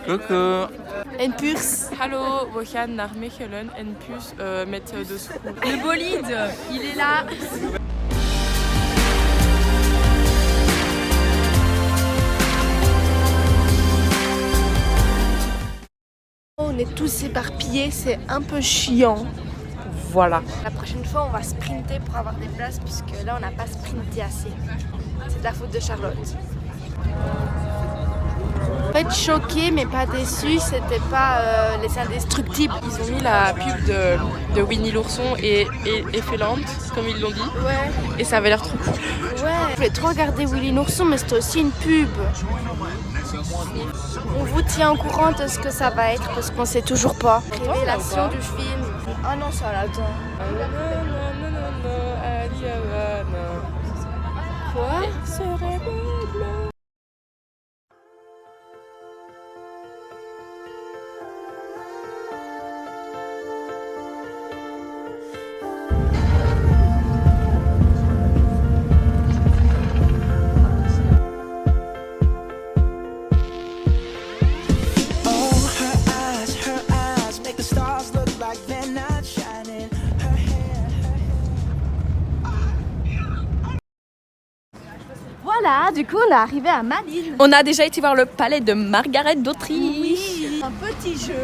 Coucou. En bus. Hallo, we gaan naar Mechelen en bus met de school. Le bolide, il est là. On est tous éparpillés, c'est un peu chiant. Voilà. La prochaine fois, on va sprinter pour avoir des places puisque là, on n'a pas sprinté assez. C'est de la faute de Charlotte. En fait, choquée mais pas déçue, c'était pas les indestructibles. Ils ont mis la pub de Winnie l'ourson et Effeland, comme ils l'ont dit. Ouais. Et ça avait l'air trop cool. Ouais. Je voulais trop regarder Willy l'ourson, mais c'était aussi une pub. On vous tient au courant de ce que ça va être parce qu'on sait toujours pas. Révélation du film. Ah non, ça l'attend. Quoi? Voilà, du coup on est arrivé à Malines. On a déjà été voir le palais de Margaret d'Autriche. Oui, un petit jeu.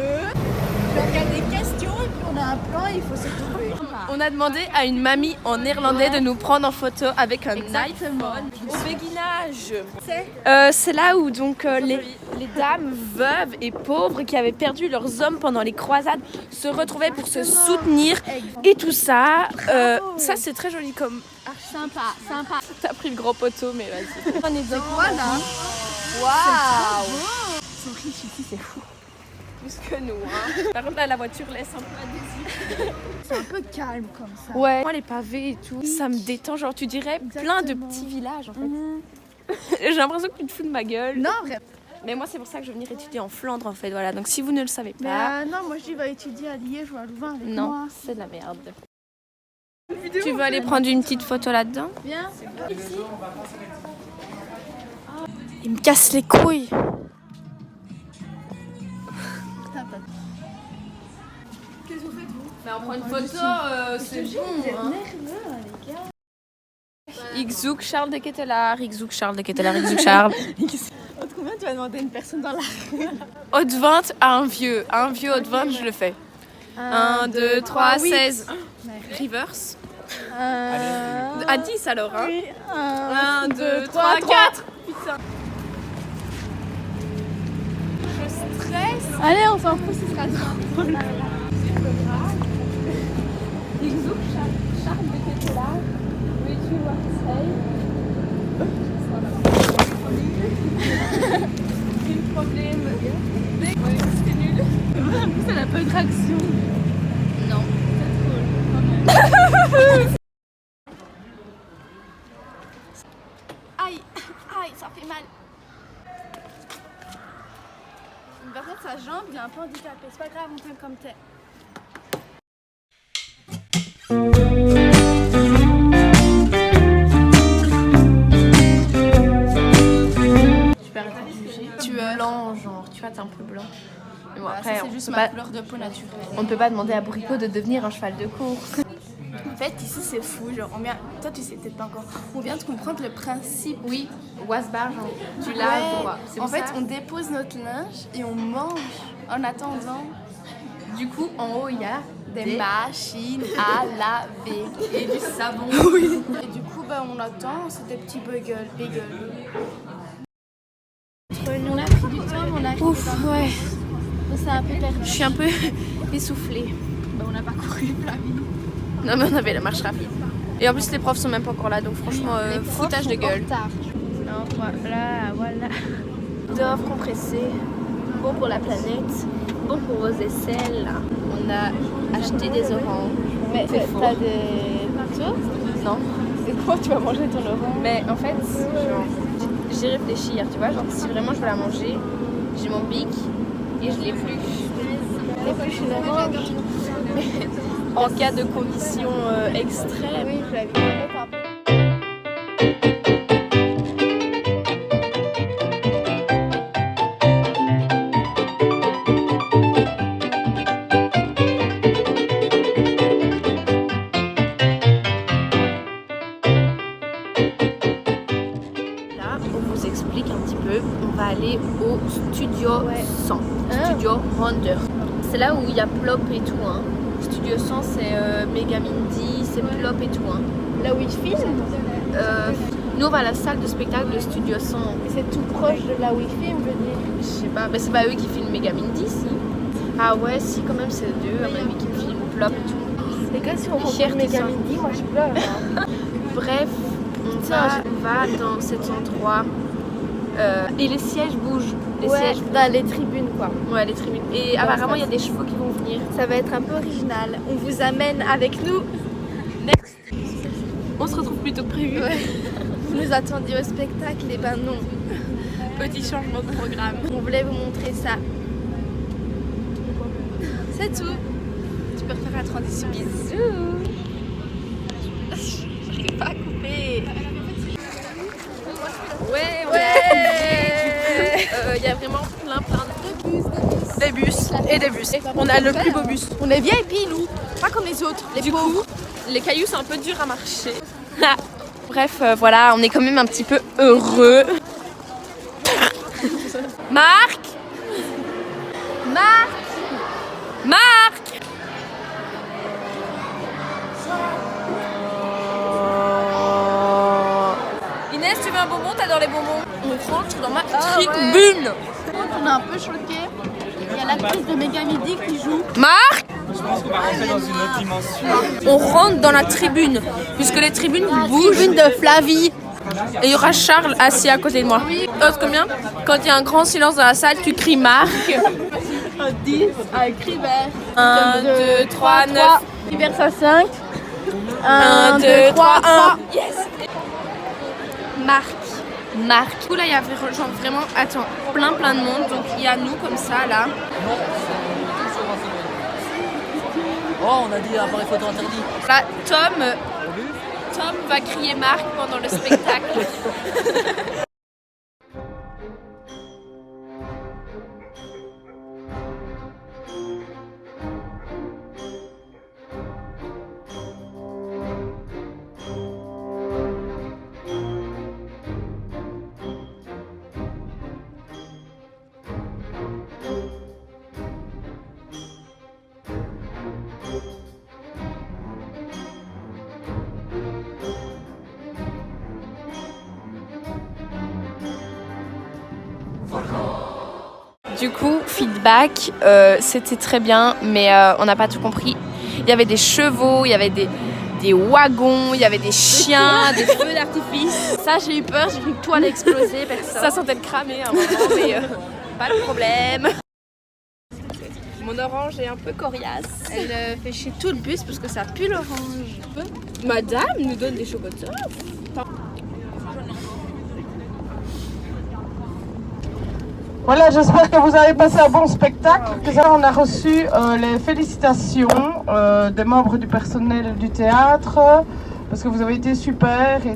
Il y a des questions et puis on a un plan et il faut se trouver. On a demandé à une mamie en néerlandais de nous prendre en photo avec un Exactement. iPhone au béguinage. C'est C'est là où donc les dames veuves et pauvres qui avaient perdu leurs hommes pendant les croisades se retrouvaient pour se soutenir et tout ça. Ça c'est très joli comme. sympa, sympa. T'as pris le gros poteau mais vas-y. On est dans quoi là? Waouh! Ils sont riches ici, c'est fou. Plus que nous. Hein. Par contre là la voiture laisse un peu à désirer. C'est un peu calme comme ça. Ouais. Moi les pavés et tout, ça me détend. Genre tu dirais plein de petits villages en fait. J'ai l'impression que tu te fous de ma gueule. Non, vrai. Mais moi c'est pour ça que je veux venir étudier en Flandre en fait. Voilà. Donc si vous ne le savez Mais pas. non, moi je vais étudier à Liège ou à Louvain avec Non, moi. c'est de la merde. Tu veux aller prendre une petite photo là-dedans? Viens. Ici. Il me casse les couilles. Qu'est-ce que vous faites vous? Mais on prend une photo, c'est bon. Nerveux les gars. Ixouk Charles de Ketelaar, Ixouk Charles de Ketelaar, Ixouk Charles. Autre combien tu vas demander à une personne dans la rue? Haut de 20 à un vieux haut de 20 je le fais. 1, 2, 3, 16. Reverse. À 10 alors hein. Oui. 1, 2, 3, 4. Putain. Je stresse. Allez, on s'en fout, ce sera ça. Ixouk Charles de Ketelaar. Veux-tu voir Quel problème. Ouais, c'est nul. En plus, elle a pas eu de traction. Non. Aïe, aïe, ça fait mal. Par contre, sa jambe, il est un peu handicapé. C'est pas grave, on t'aime comme t'es. Tu peux arrêter de juger. Tu es blanc, genre, tu vois, t'es un peu blanc. Mais bon, Voilà, après, ça, c'est juste ma couleur de peau naturelle. on ne peut pas demander à Bourricot de devenir un cheval de course. En fait, ici, c'est fou. Genre, toi, tu sais peut-être pas encore. On vient de comprendre le principe. Oui, wasbar, genre, tu laves, Ouais. quoi. C'est En pour fait, ça. on dépose notre linge et on mange en attendant. Du coup, en haut, il y a Des machines à laver. et du savon. Oui. Et du coup, bah, on attend, c'est des petits bagels. On a pris du temps, mais on arrive. Ouf, ouais. On s'est un peu perdu. Je suis un peu essoufflée. Bah, on n'a pas couru la vie. Non, mais on avait la marche rapide. Et en plus, les profs sont même pas encore là, donc franchement, foutage de gueule. Non, voilà. Dove compressé, bon pour la planète, bon pour vos aisselles. On a acheté des oranges. Mais C'est faux. t'as des pinceaux? Non. C'est quoi, tu vas manger ton orange? Mais en fait, genre, j'y réfléchis hier, tu vois, genre si vraiment je veux la manger, j'ai mon bic et je l'épluche. T'épluches une orange? En cas de conditions extrêmes. Oui, je l'avais dit. Studio 100, Studio Wonder. C'est là où il y a Plop et tout. Hein. Studio 100, c'est Megamindy, c'est Plop et tout. Hein. Là où ils filment Nous, on va à la salle de spectacle de Studio 100. Mais c'est tout proche de là où ils filment, je veux dire. Je sais pas, mais c'est pas eux qui filment Megamindy, si. Ah ouais, si, quand même, c'est eux, à mon avis, qui filment Plop et tout. Les gars, si on rencontre Megamindy, moi je pleure. Hein. Bref, on va dans cet endroit et les sièges bougent. Les sièges dans les tribunes quoi. Ouais, les tribunes. Et apparemment, il y a des chevaux qui vont venir. Ça va être un peu original. On vous amène avec nous. Next. On se retrouve plus tôt que prévu. Ouais. Vous nous attendiez au spectacle, et ben non. Petit changement de programme. On voulait vous montrer ça. C'est tout. Tu peux refaire la transition. Bisous. Je l'ai pas coupé. Ouais. Il y a vraiment plein de Des bus et des bus. On a le plus beau bus. On est VIP nous, pas comme les autres. Du coup, les cailloux c'est un peu dur à marcher. Bref, voilà, on est quand même un petit peu heureux. Marc. Inès, tu veux un bonbon? T'adores les bonbons? On rentre dans ma tribune. On est un peu choqués. Il y a l'actrice de Megamindy qui joue. Marc. Je pense qu'on va rentrer dans une autre dimension. On rentre dans la tribune, puisque les tribunes bougent. Tribune de Flavie. Et il y aura Charles assis à côté de moi. Ose combien? Quand il y a un grand silence dans la salle, tu cries Marc. Un 10 avec Ribert. 1, 2, 3, 9. Ribert ça 5. 1, 2, 3, 1. Yes. Marc. Du coup là il y a genre vraiment, attends, plein de monde. Donc il y a nous comme ça là. Oh, on a dit appareil photo interdit. Là, Tom va crier Marc pendant le spectacle. Du coup, feedback, c'était très bien, mais on n'a pas tout compris. Il y avait des chevaux, il y avait des wagons, il y avait des chiens, des feux d'artifice. Ça j'ai eu peur, j'ai cru que tout allait exploser. Ça sentait le cramer à un moment, mais pas de problème. Mon orange est un peu coriace. Elle fait chier tout le bus parce que ça pue l'orange. Madame nous donne des chocolats. Voilà, j'espère que vous avez passé un bon spectacle. On a reçu les félicitations des membres du personnel du théâtre parce que vous avez été super et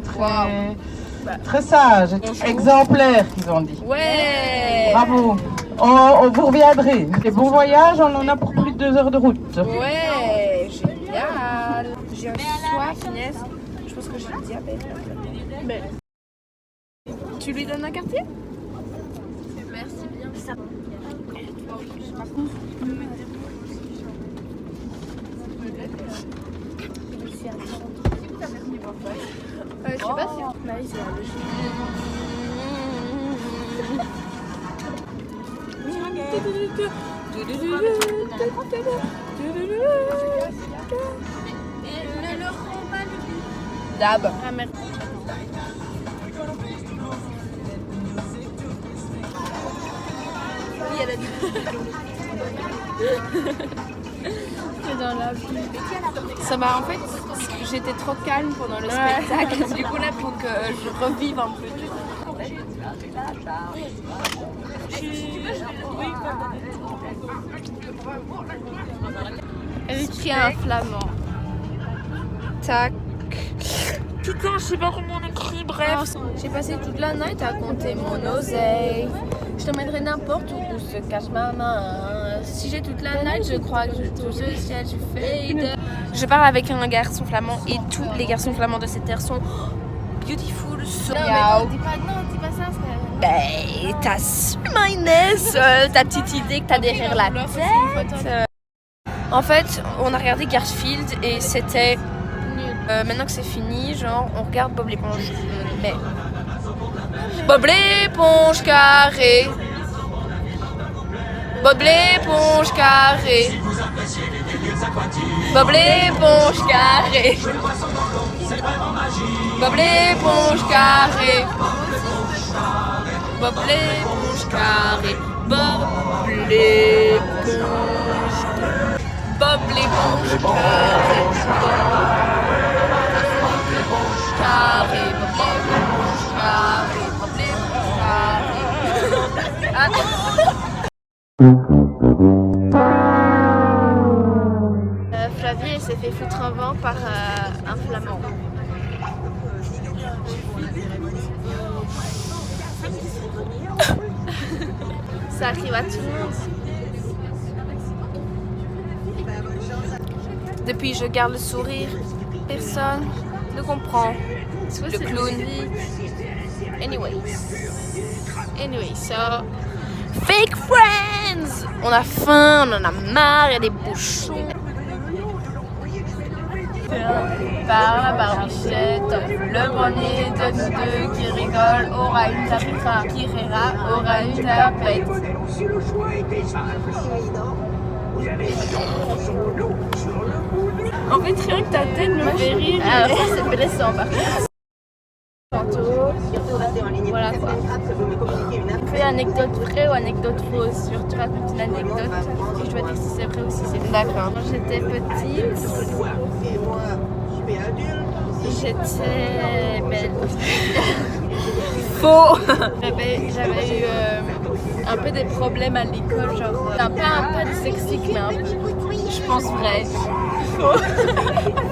très sages, et exemplaires, qu'ils ont dit. Ouais. Bravo. On vous reviendrez. Et bon voyage, on en a pour plus de 2 heures de route. Ouais, génial. J'ai un soif, Inès. Je pense que j'ai le diabète. Mais... Tu lui donnes un quartier? Merci bien. Ça. Je sais pas si Marie c'est la logique. Dab. Ah merde. Oui, elle a dit. C'est dans la vie. Ça m'a en fait, j'étais trop calme pendant le spectacle. Du coup là, faut que je revive un peu. Elle écrit un flamand. Tac. Putain, je sais pas comment on écrit, bref. J'ai passé toute la night à compter mon oseille. Je t'emmènerai n'importe où se cache ma main. Si j'ai toute la night, je crois que je touche le ciel, je fade. Je parle avec un garçon flamand et tous les garçons flamands de cette terre sont beautiful. So Non, mais non, dis pas ça, Ben, t'assumes Inès, ta petite idée que t'as derrière la tête. En fait, on a regardé Garfield et c'était... maintenant que c'est fini, genre, on regarde Bob l'éponge. Mais... Bob l'éponge carré. Bob l'éponge carré. Bob l'éponge carré. Bob l'éponge carré. Bob l'éponge carré. Bob l'éponge. Bob l'éponge carré. Carré. Bob l'éponge carré. Bob l'éponge carré. Flavie, elle s'est fait foutre un vent par un flamand. Ça arrive à tout le monde. Depuis, je garde le sourire. Personne ne comprend. Le clown. Anyway, so... Fake friends! On a faim, on en a marre, il y a des bouchons. Par la barbichette, le premier de nous deux qui rigole aura une tapette, qui rira aura une tapette. En fait, rien que ta tête me fait rire. Alors ça, c'est blessant par contre. Voilà quoi. Tu fais anecdote vraie ou anecdote fausse. Genre, tu racontes une anecdote et je dois dire si c'est vrai ou si c'est faux. D'accord. Quand j'étais petite, j'étais belle. Faux. J'avais eu un peu des problèmes à l'école, genre un peu dyslexique, mais un peu, je pense vrai. Faux.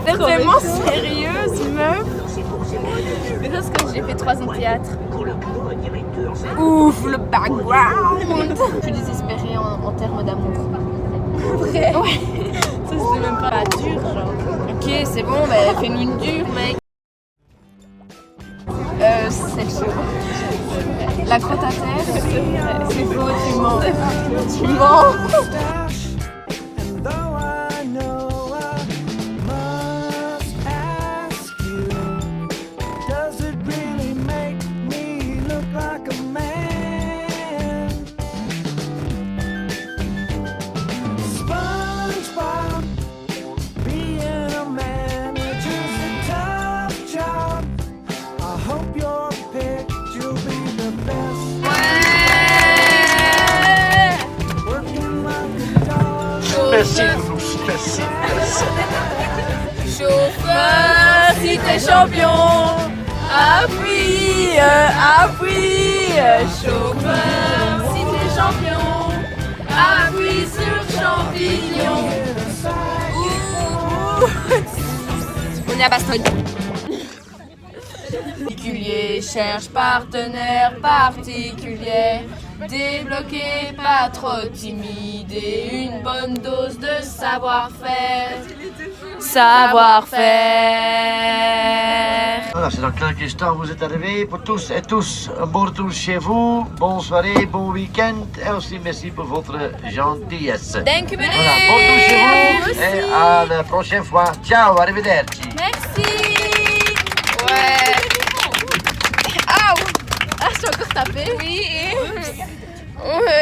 T'es vraiment sérieuse, meuf? Mais parce que j'ai fait 3 ans de théâtre. Ouf, le background. Je suis désespérée en termes d'amour. Vrai? Ouais. Ça c'est même pas dur, genre. Ok, c'est bon, mais fais-nous une dure, mec. C'est faux. La crotte à terre, c'est faux, tu mens. Tu mens. Merci, Loulou, merci. Chauffeur, si t'es champion, appuie, appuie. Chauffeur, si t'es champion, appuie sur champignon. On est à Bastogne. Particulier cherche partenaire particulier. Débloqué, pas trop timide et une bonne dose de savoir-faire. Savoir-faire. Voilà, c'est dans quelques instants vous êtes arrivés. Pour tous et tous, un bon retour chez vous. Bonne soirée, bon week-end et aussi merci pour votre gentillesse. Thank you, Voilà, bon retour chez vous et à la prochaine fois. Ciao, arrivederci. Merci. Ouais. Aouh. Ah, je t'ai encore tapé. Oui. Ouais.